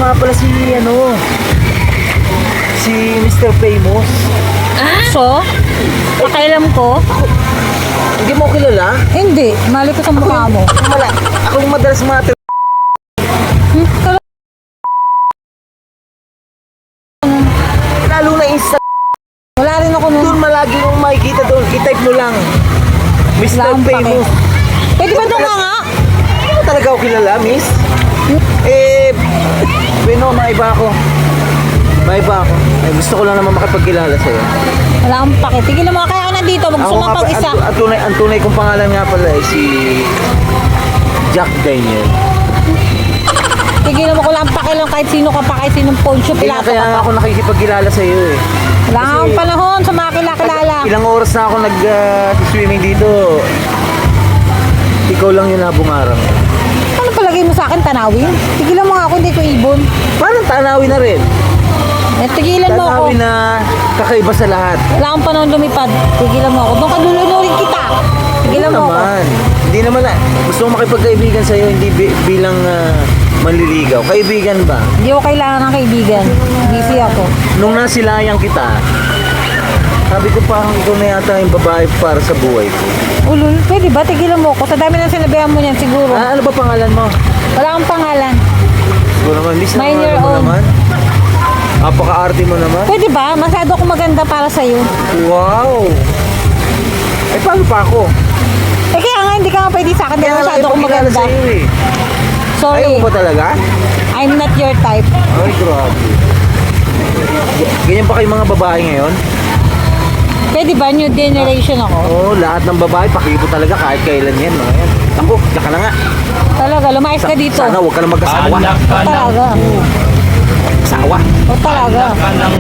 nga pala si Mr. Famous. So, pakailam ko? Hindi mo kilala? Hindi, mali ko sa mukha mo. Ako yung madalas mga lalo na Insta. Wala rin ako nun. Doon malagi yung makikita doon. I-type mo lang. Mr. Wala akong Famous. Pwede ba doon nga? Hindi mo talaga ako kilala, miss? Bueno, maiba ako. Eh, gusto ko lang naman makipagkilala sa'yo. Wala akong pake. Tigil mo, kaya ako nandito. Magsumapag isa. Ang tunay kong pangalan nga pala ay si Jack Daniel. Tigil mo ko lang pake lang kahit sino ka pa, kahit sinong poncho, pilato Kaya ka nga pa. ako nakikipagkilala sa'yo eh. Wala nga akong panahon sa mga kilala. Ilang oras na ako nag-swimming dito. Ikaw lang yung nabungarang. Ano palagay mo sa akin, tanawin? Tigilan mo nga ako, hindi ko ibon. Parang tanawin na rin. Tigilan mo ako. Tanawin na kakaiba sa lahat. Wala akong panahon lumipad. Tigilan mo ako. Doon ka lulunurin kita. Tigilan mo ako. Naman. Hindi naman na. Gusto ko makipagkaibigan sa'yo, hindi bilang manliligaw. Kaibigan ba? Hindi ko kailangan ng kaibigan. Busy ako. Nung nasilayang kita, sabi ko parang ikaw na yata yung babae para sa buhay ko. Ulul, pwede ba? Tigilan mo ako. Sa dami ng sinabihan mo niyan, siguro. Ano ba pangalan mo? Wala akong pangalan. Siguro naman, miss na Mind your pangalan mo own. naman. Apaka-arte mo naman. Pwede ba? Masyado ako maganda para sa'yo. Wow! Eh, paano pa ako? Eh kaya nga, hindi ka nga pwede sa akin. Dahil masyado ako ipakilala maganda. sa'yo eh. Sorry. Ayaw mo ba talaga? I'm not your type. Ay, grabe. Ganyan pa kayong mga babae ngayon? Pwede ba? New generation ako. Oo, lahat ng babae, pakibo talaga kahit kailan yan. No? Ayan. Ako, tsaka na nga. Talaga, lumayas ka dito. Sana huwag ka na mag-asawa. Talaga. Asawa. O talaga. Anak ka ng